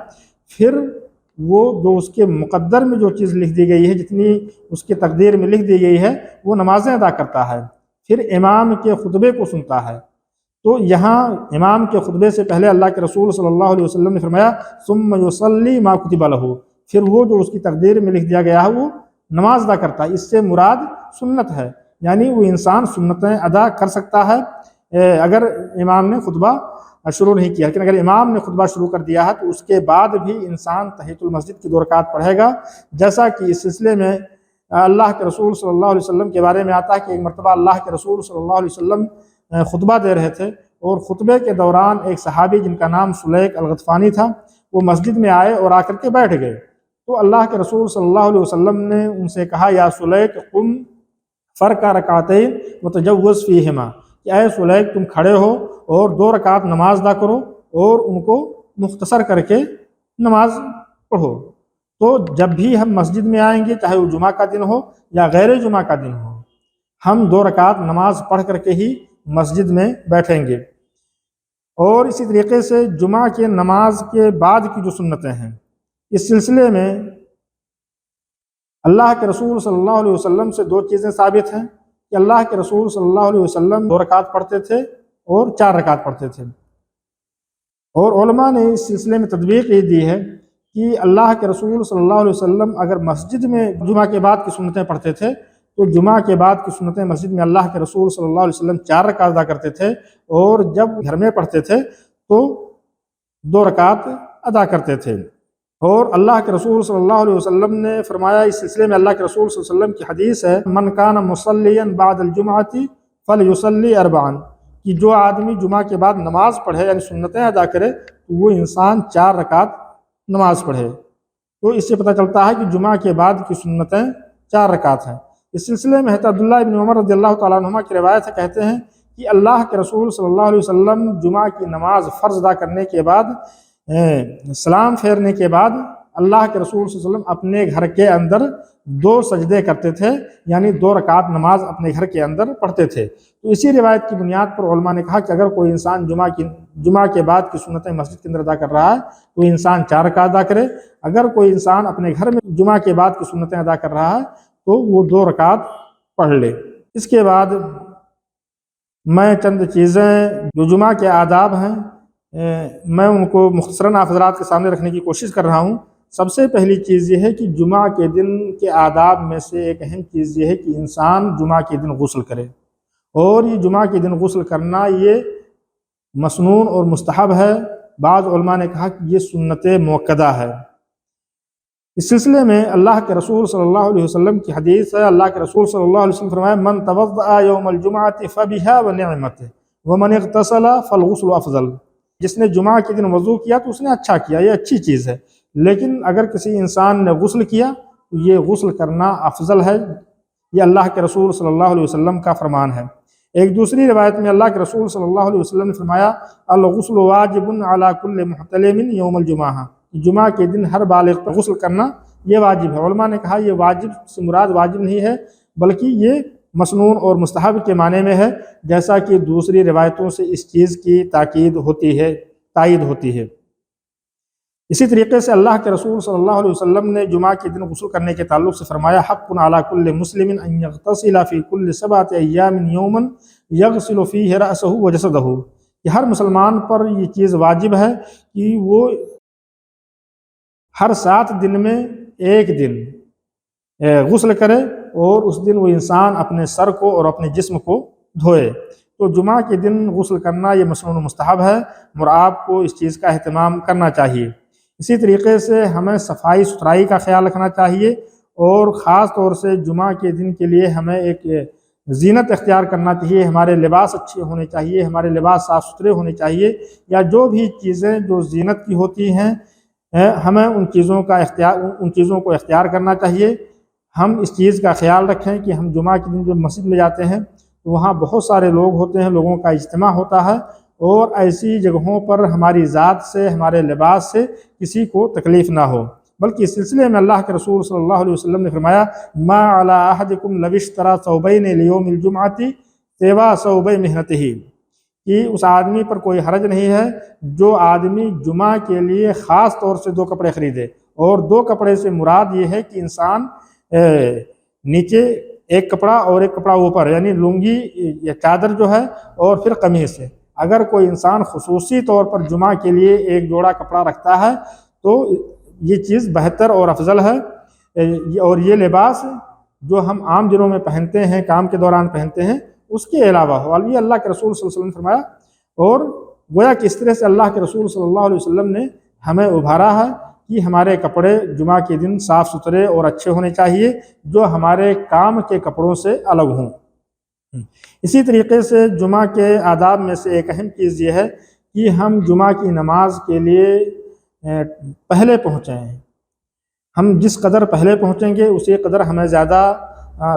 Speaker 1: پھر وہ جو اس کے مقدر میں جو چیز لکھ دی گئی ہے، جتنی اس کے تقدیر میں لکھ دی گئی ہے وہ نمازیں ادا کرتا ہے، پھر امام کے خطبے کو سنتا ہے۔ تو یہاں امام کے خطبے سے پہلے اللہ کے رسول صلی اللہ علیہ وسلم نے فرمایا ثم یصلی ما کتب لہ، پھر وہ جو اس کی تقدیر میں لکھ دیا گیا ہے وہ نماز ادا کرتا ہے۔ اس سے مراد سنت ہے، یعنی وہ انسان سنتیں ادا کر سکتا ہے اگر امام نے خطبہ شروع نہیں کیا، لیکن اگر امام نے خطبہ شروع کر دیا ہے تو اس کے بعد بھی انسان تحیۃ المسجد کی 2 رکعت پڑھے گا، جیسا کہ اس سلسلے میں اللہ کے رسول صلی اللہ علیہ وسلم کے بارے میں آتا ہے کہ ایک مرتبہ اللہ کے رسول صلی اللہ علیہ وسلم خطبہ دے رہے تھے، اور خطبے کے دوران ایک صحابی جن کا نام سلیق الغطفانی تھا وہ مسجد میں آئے اور آ کر کے بیٹھ گئے۔ تو اللہ کے رسول صلی اللہ علیہ وسلم نے ان سے کہا یا سلیق قم فرکع رکعتین وتجوز فیہما، کہ اے سلیق تم کھڑے ہو اور 2 رکعت نماز ادا کرو اور ان کو مختصر کر کے نماز پڑھو۔ تو جب بھی ہم مسجد میں آئیں گے، چاہے وہ جمعہ کا دن ہو یا غیر جمعہ کا دن ہو، ہم 2 رکعت نماز پڑھ کر کے ہی مسجد میں بیٹھیں گے۔ اور اسی طریقے سے جمعہ کے نماز کے بعد کی جو سنتیں ہیں، اس سلسلے میں اللہ کے رسول صلی اللہ علیہ وسلم سے 2 چیزیں ثابت ہیں کہ اللہ کے رسول صلی اللہ علیہ وسلم 2 رکعت پڑھتے تھے اور 4 رکعت پڑھتے تھے، اور علماء نے اس سلسلے میں تطبیق یہ دی ہے کہ اللہ کے رسول صلی اللہ علیہ وسلم اگر مسجد میں جمعہ کے بعد کی سنتیں پڑھتے تھے تو جمعہ کے بعد کی سنتیں مسجد میں اللہ کے رسول صلی اللہ علیہ وسلم 4 رکعت ادا کرتے تھے، اور جب گھر میں پڑھتے تھے تو 2 رکعت ادا کرتے تھے۔ اور اللہ کے رسول صلی اللہ علیہ وسلم نے فرمایا اس سلسلے میں، اللہ کے رسول صلی اللہ علیہ وسلم کی حدیث ہے من کان مصلیا بعد الجمعۃ فلیصلی 4، کہ جو آدمی جمعہ کے بعد نماز پڑھے یعنی سنتیں ادا کرے تو وہ انسان 4 رکعت نماز پڑھے۔ تو اس سے پتہ چلتا ہے کہ جمعہ کے بعد کی سنتیں 4 رکعت ہیں۔ اس سلسلے میں حضرت عبداللہ ابن عمر رضی اللہ تعالیٰ عنہما کی روایت ہے، کہتے ہیں کہ اللہ کے رسول صلی اللہ علیہ وسلم جمعہ کی نماز فرض ادا کرنے کے بعد سلام پھیرنے کے بعد اللہ کے رسول صلی اللہ علیہ وسلم اپنے گھر کے اندر 2 سجدے کرتے تھے، یعنی 2 رکعت نماز اپنے گھر کے اندر پڑھتے تھے۔ تو اسی روایت کی بنیاد پر علماء نے کہا کہ اگر کوئی انسان جمعہ کے بعد کی سنتیں مسجد کے اندر ادا کر رہا ہے تو انسان 4 رکعت ادا کرے، اگر کوئی انسان اپنے گھر میں جمعہ کے بعد کی سنتیں ادا کر رہا ہے تو وہ 2 رکعت پڑھ لے۔ اس کے بعد میں چند چیزیں جو جمعہ کے آداب ہیں میں ان کو مختصراً آپ حضرات کے سامنے رکھنے کی کوشش کر رہا ہوں۔ سب سے پہلی چیز یہ ہے کہ جمعہ کے دن کے آداب میں سے ایک اہم چیز یہ ہے کہ انسان جمعہ کے دن غسل کرے، اور یہ جمعہ کے دن غسل کرنا یہ مسنون اور مستحب ہے۔ بعض علماء نے کہا کہ یہ سنت موقدہ ہے۔ اس سلسلے میں اللہ کے رسول صلی اللہ علیہ وسلم کی حدیث ہے۔ اللہ کے رسول صلی اللہ علیہ وسلم فرمایا من توضأ یوم الجمعۃ فبها ونعمت ومن اغتسل فالغسل افضل۔ جس نے جمعہ کے دن وضو کیا تو اس نے اچھا کیا، یہ اچھی چیز ہے، لیکن اگر کسی انسان نے غسل کیا تو یہ غسل کرنا افضل ہے۔ یہ اللہ کے رسول صلی اللہ علیہ وسلم کا فرمان ہے۔ ایک دوسری روایت میں اللہ کے رسول صلی اللہ علیہ وسلم نے فرمایا الغسل واجب علی کل محتلم یوم الجمعہ، جمعہ کے دن ہر بالغ پر غسل کرنا یہ واجب ہے۔ علماء نے کہا یہ واجب سے مراد واجب نہیں ہے بلکہ یہ مسنون اور مستحب کے معنی میں ہے، جیسا کہ دوسری روایتوں سے اس چیز کی تائید ہوتی ہے۔ اسی طریقے سے اللہ کے رسول صلی اللہ علیہ وسلم نے جمعہ کے دن غسل کرنے کے تعلق سے فرمایا حق علی کل مسلم ان یغتسل فی کل 7 ایام یوما یغسل فیہ رأسہ وجسدہ، کہ ہر مسلمان پر یہ چیز واجب ہے کہ وہ ہر 7 دن میں ایک دن غسل کرے اور اس دن وہ انسان اپنے سر کو اور اپنے جسم کو دھوئے۔ تو جمعہ کے دن غسل کرنا یہ مسنون و مستحب ہے، اور آپ کو اس چیز کا اہتمام کرنا چاہیے۔ اسی طریقے سے ہمیں صفائی ستھرائی کا خیال رکھنا چاہیے، اور خاص طور سے جمعہ کے دن کے لیے ہمیں ایک زینت اختیار کرنا چاہیے۔ ہمارے لباس اچھے ہونے چاہیے، ہمارے لباس صاف ستھرے ہونے چاہیے، یا جو بھی چیزیں جو زینت کی ہوتی ہیں ہمیں ان چیزوں کو اختیار کرنا چاہیے۔ ہم اس چیز کا خیال رکھیں کہ ہم جمعہ کے دن جو مسجد میں جاتے ہیں تو وہاں بہت سارے لوگ ہوتے ہیں، لوگوں کا اجتماع ہوتا ہے، اور ایسی جگہوں پر ہماری ذات سے ہمارے لباس سے کسی کو تکلیف نہ ہو۔ بلکہ اس سلسلے میں اللہ کے رسول صلی اللہ علیہ وسلم نے فرمایا ما علی احدکم لو اشتری ثوبین لیوم الجمعۃ سوا ثوبی محنتہ، کہ اس آدمی پر کوئی حرج نہیں ہے جو آدمی جمعہ کے لیے خاص طور سے 2 کپڑے خریدے، اور 2 کپڑے سے مراد یہ ہے کہ انسان نیچے ایک کپڑا اور ایک کپڑا اوپر، یعنی لنگی یا چادر جو ہے اور پھر قمیص ہے۔ اگر کوئی انسان خصوصی طور پر جمعہ کے لیے ایک جوڑا کپڑا رکھتا ہے تو یہ چیز بہتر اور افضل ہے، اور یہ لباس جو ہم عام دنوں میں پہنتے ہیں، کام کے دوران پہنتے ہیں، اس کے علاوہ ہو۔ یہ اللہ کے رسول صلی اللہ علیہ وسلم فرمایا، اور گویا کہ اس طرح سے اللہ کے رسول صلی اللہ علیہ وسلم نے ہمیں ابھارا ہے کہ ہمارے کپڑے جمعہ کے دن صاف ستھرے اور اچھے ہونے چاہیے، جو ہمارے کام کے کپڑوں سے الگ ہوں۔ اسی طریقے سے جمعہ کے آداب میں سے ایک اہم چیز یہ ہے کہ ہم جمعہ کی نماز کے لیے پہلے پہنچیں۔ ہم جس قدر پہلے پہنچیں گے اسی قدر ہمیں زیادہ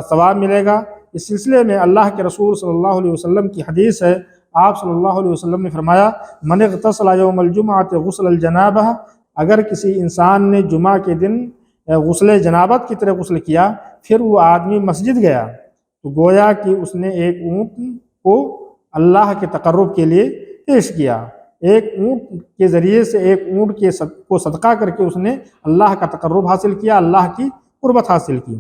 Speaker 1: ثواب ملے گا۔ اس سلسلے میں اللہ کے رسول صلی اللہ علیہ وسلم کی حدیث ہے، آپ صلی اللہ علیہ وسلم نے فرمایا من اغتسل یوم الجمعۃ غسل الجنابہ، اگر کسی انسان نے جمعہ کے دن غسل جنابت کی طرح غسل کیا پھر وہ آدمی مسجد گیا تو گویا کہ اس نے ایک اونٹ کو اللہ کے تقرب کے لیے پیش کیا، ایک اونٹ کے ذریعے سے ایک اونٹ کو صدقہ کر کے اس نے اللہ کا تقرب حاصل کیا، اللہ کی قربت حاصل کی۔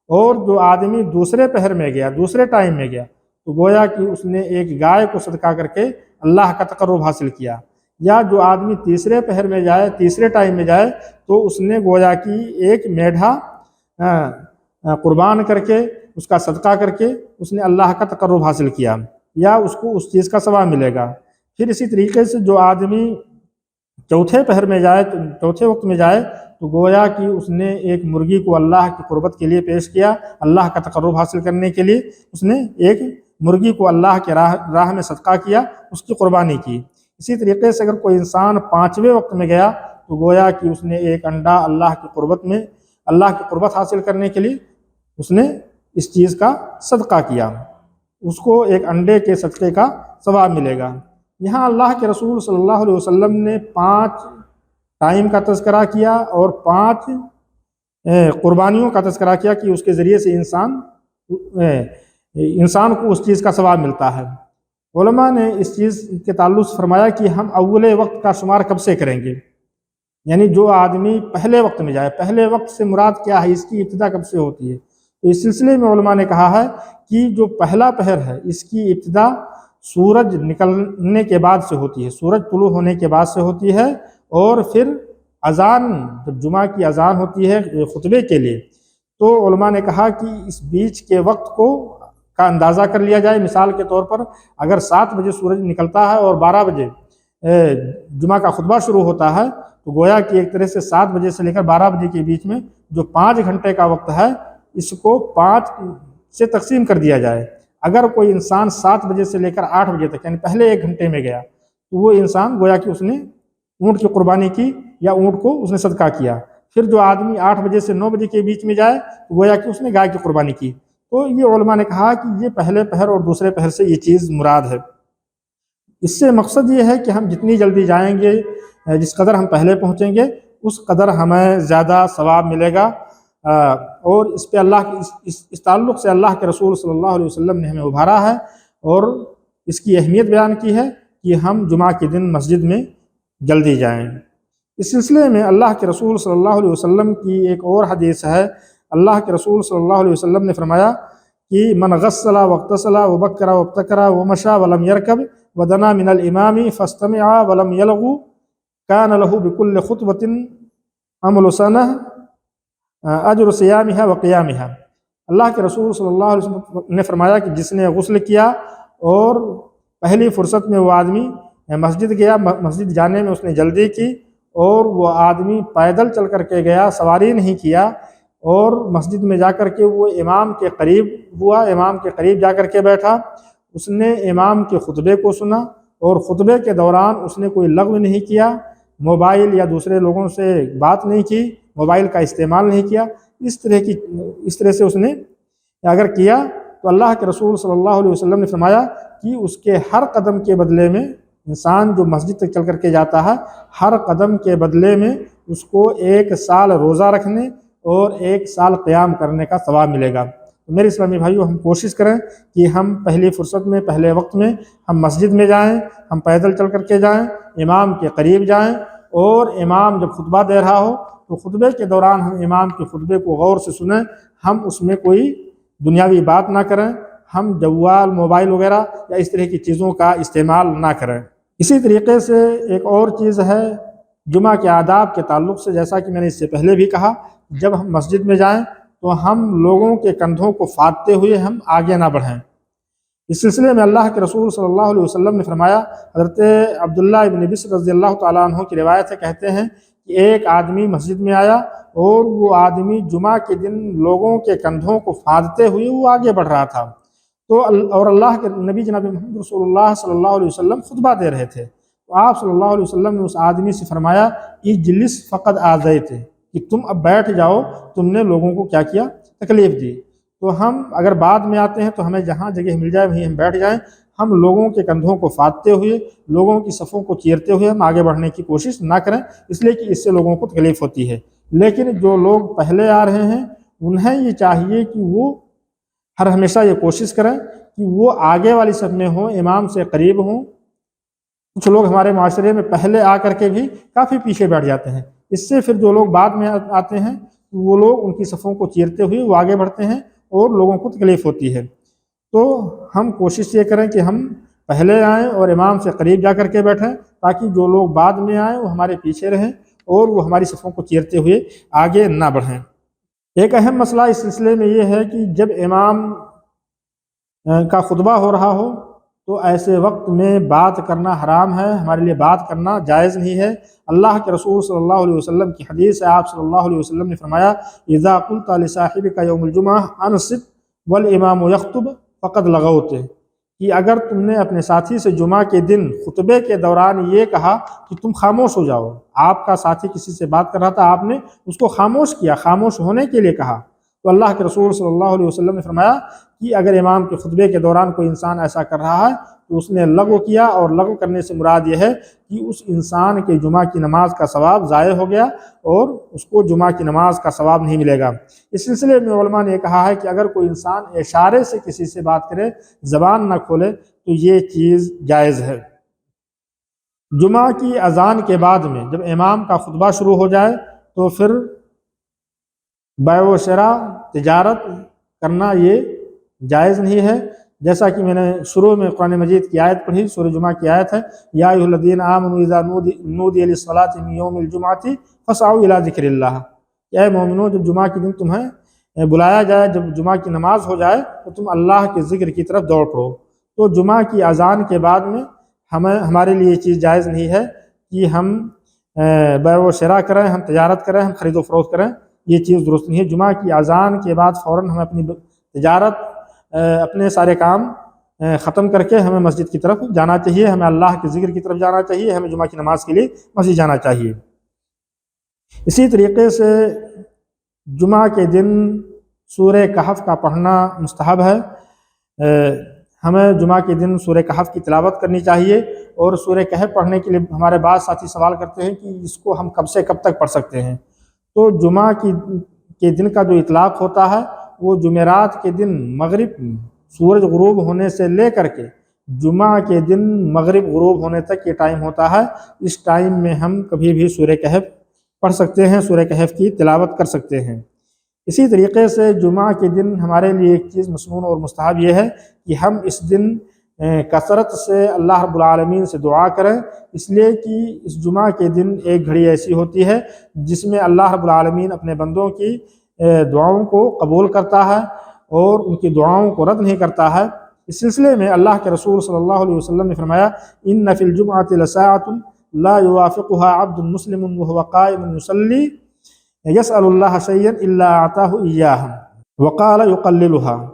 Speaker 1: اور جو آدمی دوسرے پہر میں گیا، دوسرے ٹائم میں گیا تو گویا کہ اس نے ایک گائے کو صدقہ کر کے اللہ کا تقرب حاصل کیا۔ یا جو آدمی تیسرے پہر میں جائے، تیسرے ٹائم میں جائے تو اس نے گویا کہ ایک میڈھا قربان کر کے اس کا صدقہ کر کے اس نے اللہ کا تقرب حاصل کیا، یا اس کو اس چیز کا ثواب ملے گا۔ پھر اسی طریقے سے جو آدمی چوتھے پہر میں جائے، چوتھے وقت میں جائے تو گویا کہ اس نے ایک مرغی کو اللہ کی قربت کے لیے پیش کیا، اللہ کا تقرب حاصل کرنے کے لیے اس نے ایک مرغی کو اللہ کے راہ میں صدقہ کیا، اس کی قربانی کی۔ اسی طریقے سے اگر کوئی انسان 5ویں وقت میں گیا تو گویا کہ اس نے ایک انڈا اللہ کی قربت حاصل کرنے کے لیے اس نے اس چیز کا صدقہ کیا، اس کو ایک انڈے کے صدقے کا ثواب ملے گا۔ یہاں اللہ کے رسول صلی اللہ علیہ وسلم نے 5 ٹائم کا تذکرہ کیا اور 5 قربانیوں کا تذکرہ کیا کہ اس کے ذریعے سے انسان کو اس چیز کا ثواب ملتا ہے۔ علماء نے اس چیز کے تعلق سے فرمایا کہ ہم اول وقت کا شمار کب سے کریں گے، یعنی جو آدمی پہلے وقت میں جائے، پہلے وقت سے مراد کیا ہے، اس کی ابتدا کب سے ہوتی ہے؟ تو اس سلسلے میں علماء نے کہا ہے کہ جو پہلا پہر ہے اس کی ابتدا سورج نکلنے کے بعد سے ہوتی ہے، سورج طلوع ہونے کے بعد سے ہوتی ہے، اور پھر اذان، جب جمعہ کی اذان ہوتی ہے خطبے کے لیے، تو علماء نے کہا کہ اس بیچ کے وقت کا اندازہ کر لیا جائے۔ مثال کے طور پر اگر 7 بجے سورج نکلتا ہے اور 12 بجے جمعہ کا خطبہ شروع ہوتا ہے، تو گویا کہ ایک طرح سے 7 بجے سے لے کر 12 بجے کے بیچ میں جو 5 گھنٹے کا وقت ہے، اس کو 5 سے تقسیم کر دیا جائے۔ اگر کوئی انسان 7 بجے سے لے کر 8 بجے تک یعنی پہلے 1 گھنٹے میں گیا، تو وہ انسان گویا کہ اس نے اونٹ کی قربانی کی یا اونٹ کو اس نے صدقہ کیا۔ پھر جو آدمی 8 بجے سے 9 بجے کے بیچ میں جائے، تو گویا کہ اس نے گائے کی قربانی کی۔ تو یہ علماء نے کہا کہ یہ پہلے پہر اور دوسرے پہر سے یہ چیز مراد ہے۔ اس سے مقصد یہ ہے کہ ہم جتنی جلدی جائیں گے، جس قدر ہم پہلے پہنچیں گے، اس قدر ہمیں زیادہ ثواب ملے گا۔ اور اس پہ اس تعلق سے اللہ کے رسول صلی اللہ علیہ وسلم نے ہمیں ابھارا ہے اور اس کی اہمیت بیان کی ہے کہ ہم جمعہ کے دن مسجد میں جلدی جائیں۔ اس سلسلے میں اللہ کے رسول صلی اللہ علیہ وسلم کی ایک اور حدیث ہے۔ اللہ کے رسول صلی اللہ علیہ وسلم نے فرمایا کہ من غسل واغتسل وبکر وابتکر ومشى ولم يركب ودنا من الامام فاستمع ولم يلغو كان له بكل خطوة عمل سنة اجر صيامها وقيامها۔ اللہ کے رسول صلی اللہ علیہ وسلم نے فرمایا کہ جس نے غسل کیا اور پہلی فرصت میں وہ آدمی مسجد گیا، مسجد جانے میں اس نے جلدی کی، اور وہ آدمی پیدل چل کر کے گیا، سواری نہیں کیا، اور مسجد میں جا کر کے وہ امام کے قریب ہوا، امام کے قریب جا کر کے بیٹھا، اس نے امام کے خطبے کو سنا، اور خطبے کے دوران اس نے کوئی لغو نہیں کیا، موبائل یا دوسرے لوگوں سے بات نہیں کی، موبائل کا استعمال نہیں کیا، اس طرح سے اس نے اگر کیا تو اللہ کے رسول صلی اللہ علیہ وسلم نے فرمایا کہ اس کے ہر قدم کے بدلے میں، انسان جو مسجد تک چل کر کے جاتا ہے، ہر قدم کے بدلے میں اس کو 1 سال روزہ رکھنے اور 1 سال قیام کرنے کا ثواب ملے گا۔ تو میرے اسلامی بھائیو، ہم کوشش کریں کہ ہم پہلی فرصت میں، پہلے وقت میں ہم مسجد میں جائیں، ہم پیدل چل کر کے جائیں، امام کے قریب جائیں، اور امام جب خطبہ دے رہا ہو تو خطبے کے دوران ہم امام کے خطبے کو غور سے سنیں، ہم اس میں کوئی دنیاوی بات نہ کریں، ہم جوال، موبائل وغیرہ یا اس طرح کی چیزوں کا استعمال نہ کریں۔ اسی طریقے سے ایک اور چیز ہے جمعہ کے آداب کے تعلق سے، جیسا کہ میں نے اس سے پہلے بھی کہا، جب ہم مسجد میں جائیں تو ہم لوگوں کے کندھوں کو فاتتے ہوئے ہم آگے نہ بڑھیں۔ اس سلسلے میں اللہ کے رسول صلی اللہ علیہ وسلم نے فرمایا، حضرت عبداللہ ابن بسر رضی اللہ تعالیٰ عنہ کی روایت ہے، کہتے ہیں کہ ایک آدمی مسجد میں آیا اور وہ آدمی جمعہ کے دن لوگوں کے کندھوں کو فاندتے ہوئے وہ آگے بڑھ رہا تھا، اور اللہ کے نبی جناب محمد رسول اللہ صلی اللہ علیہ وسلم خطبہ دے رہے تھے، تو آپ صلی اللہ علیہ وسلم نے اس آدمی سے فرمایا اجلس فقد آذیت، کہ تم اب بیٹھ جاؤ، تم نے لوگوں کو کیا کیا؟ تکلیف دی۔ تو ہم اگر بعد میں آتے ہیں تو ہمیں جہاں جگہ مل جائے وہیں ہم بیٹھ جائیں، ہم لوگوں کے کندھوں کو فاتتے ہوئے، لوگوں کی صفوں کو چیرتے ہوئے ہم آگے بڑھنے کی کوشش نہ کریں، اس لیے کہ اس سے لوگوں کو تکلیف ہوتی ہے۔ لیکن جو لوگ پہلے آ رہے ہیں انہیں یہ چاہیے کہ وہ ہر ہمیشہ یہ کوشش کریں کہ وہ آگے والی صف میں ہوں، امام سے قریب ہوں۔ کچھ لوگ ہمارے معاشرے میں پہلے آ کر کے بھی کافی پیچھے بیٹھ جاتے ہیں، اس سے پھر جو لوگ بعد میں آتے ہیں وہ لوگ ان کی صفوں کو چیرتے ہوئے وہ آگے بڑھتے ہیں اور لوگوں کو تکلیف ہوتی ہے۔ تو ہم کوشش یہ کریں کہ ہم پہلے آئیں اور امام سے قریب جا کر کے بیٹھیں، تاکہ جو لوگ بعد میں آئیں وہ ہمارے پیچھے رہیں اور وہ ہماری صفوں کو چیرتے ہوئے آگے نہ بڑھیں۔ ایک اہم مسئلہ اس سلسلے میں یہ ہے کہ جب امام کا خطبہ ہو رہا ہو تو ایسے وقت میں بات کرنا حرام ہے، ہمارے لیے بات کرنا جائز نہیں ہے۔ اللہ کے رسول صلی اللہ علیہ وسلم کی حدیث ہے، آپ صلی اللہ علیہ وسلم نے فرمایا اذا قلت لصاحبك يوم الجمعہ انصت والامام یخطب فقد لغوت، کہ اگر تم نے اپنے ساتھی سے جمعہ کے دن خطبے کے دوران یہ کہا کہ تم خاموش ہو جاؤ، آپ کا ساتھی کسی سے بات کر رہا تھا، آپ نے اس کو خاموش کیا، خاموش ہونے کے لیے کہا، تو اللہ کے رسول صلی اللہ علیہ وسلم نے فرمایا کہ اگر امام کے خطبے کے دوران کوئی انسان ایسا کر رہا ہے تو اس نے لغو کیا، اور لغو کرنے سے مراد یہ ہے کہ اس انسان کے جمعہ کی نماز کا ثواب ضائع ہو گیا اور اس کو جمعہ کی نماز کا ثواب نہیں ملے گا۔ اس سلسلے میں علماء نے یہ کہا ہے کہ اگر کوئی انسان اشارے سے کسی سے بات کرے، زبان نہ کھولے، تو یہ چیز جائز ہے۔ جمعہ کی اذان کے بعد میں جب امام کا خطبہ شروع ہو جائے تو پھر بیع و شراء، تجارت کرنا یہ جائز نہیں ہے۔ جیسا کہ میں نے شروع میں قرآن مجید کی آیت پڑھی، سورہ جمعہ کی آیت ہے، یا ایھا الذین آمنوا اذا نودی للصلاۃ من یوم الجمعۃ فاسعوا الی ذکر اللہ، اے مومنو جب جمعہ کے دن تمہیں بلایا جائے، جب جمعہ کی نماز ہو جائے تو تم اللہ کے ذکر کی طرف دوڑ پڑو۔ تو جمعہ کی اذان کے بعد میں ہمارے لیے یہ چیز جائز نہیں ہے کہ ہم بیع و شراء کریں، ہم تجارت کریں، ہم خرید و فروخت کریں، یہ چیز درست نہیں ہے۔ جمعہ کی اذان کے بعد فوراً ہمیں اپنی تجارت، اپنے سارے کام ختم کر کے ہمیں مسجد کی طرف جانا چاہیے، ہمیں اللہ کے ذکر کی طرف جانا چاہیے، ہمیں جمعہ کی نماز کے لیے مسجد جانا چاہیے۔ اسی طریقے سے جمعہ کے دن سورہ کہف کا پڑھنا مستحب ہے۔ ہمیں جمعہ کے دن سورہ کہف کی تلاوت کرنی چاہیے، اور سورہ کہف پڑھنے کے لیے ہمارے بعض ساتھی سوال کرتے ہیں کہ اس کو ہم کب سے کب تک پڑھ سکتے ہیں۔ تو جمعہ کے دن کا جو اطلاق ہوتا ہے وہ جمعرات کے دن مغرب سورج غروب ہونے سے لے کر کے جمعہ کے دن مغرب غروب ہونے تک یہ ٹائم ہوتا ہے۔ اس ٹائم میں ہم کبھی بھی سورہ کہف پڑھ سکتے ہیں، سورہ کہف کی تلاوت کر سکتے ہیں۔ اسی طریقے سے جمعہ کے دن ہمارے لیے ایک چیز مسنون اور مستحب یہ ہے کہ ہم اس دن کثرت سے اللہ رب العالمین سے دعا کریں، اس لیے کہ اس جمعہ کے دن ایک گھڑی ایسی ہوتی ہے جس میں اللہ رب العالمین اپنے بندوں کی دعاؤں کو قبول کرتا ہے اور ان کی دعاؤں کو رد نہیں کرتا ہے۔ اس سلسلے میں اللہ کے رسول صلی اللہ علیہ وسلم نے فرمایا، ان فی الجمعۃ لساعۃ لا یوافقها عبد مسلم وهو قائم یصلی یسأل اللہ شیئا الا اعطاہ ایاہ وقال یقللها۔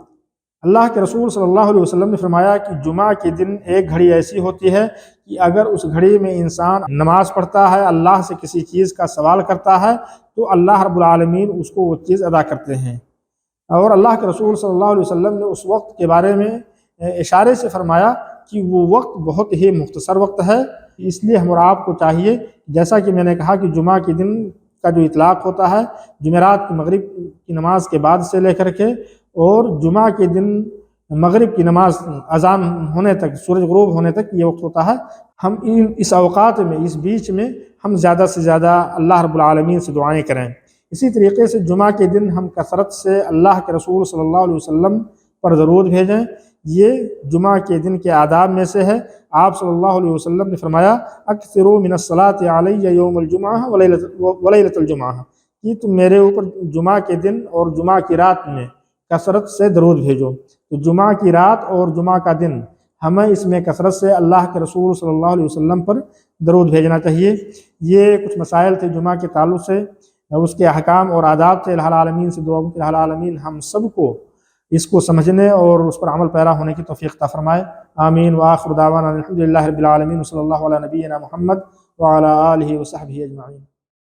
Speaker 1: اللہ کے رسول صلی اللہ علیہ وسلم نے فرمایا کہ جمعہ کے دن ایک گھڑی ایسی ہوتی ہے کہ اگر اس گھڑی میں انسان نماز پڑھتا ہے، اللہ سے کسی چیز کا سوال کرتا ہے تو اللہ رب العالمین اس کو وہ چیز ادا کرتے ہیں۔ اور اللہ کے رسول صلی اللہ علیہ وسلم نے اس وقت کے بارے میں اشارے سے فرمایا کہ وہ وقت بہت ہی مختصر وقت ہے، اس لیے ہم اور آپ کو چاہیے، جیسا کہ میں نے کہا کہ جمعہ کے دن کا جو اطلاق ہوتا ہے جمعرات کی مغرب کی نماز کے بعد سے لے کر کے، اور جمعہ کے دن مغرب کی نماز اذان ہونے تک، سورج غروب ہونے تک یہ وقت ہوتا ہے، ہم اس اوقات میں، اس بیچ میں ہم زیادہ سے زیادہ اللہ رب العالمین سے دعائیں کریں۔ اسی طریقے سے جمعہ کے دن ہم کثرت سے اللہ کے رسول صلی اللہ علیہ وسلم پر درود بھیجیں، یہ جمعہ کے دن کے آداب میں سے ہے۔ آپ صلی اللہ علیہ وسلم نے فرمایا، اکثروا من الصلاۃ علی یوم الجمعہ ولیلۃ الجمعہ، کہ تم میرے اوپر جمعہ کے دن اور جمعہ کی رات میں کثرت سے درود بھیجو۔ تو جمعہ کی رات اور جمعہ کا دن ہمیں اس میں کثرت سے اللہ کے رسول صلی اللہ علیہ وسلم پر درود بھیجنا چاہیے۔ یہ کچھ مسائل تھے جمعہ کے تعلق سے، اس کے احکام اور آداب تھے۔ الہ العالمین سے دعا کہ الہ العالمین ہم سب کو اس کو سمجھنے اور اس پر عمل پیرا ہونے کی توفیق عطا فرمائے۔ آمین۔ وآخر دعوانا الحمد للہ رب العالمین، صلی اللہ علیہ نبینا محمد وعلی آلہ وصحبہ اجمعین۔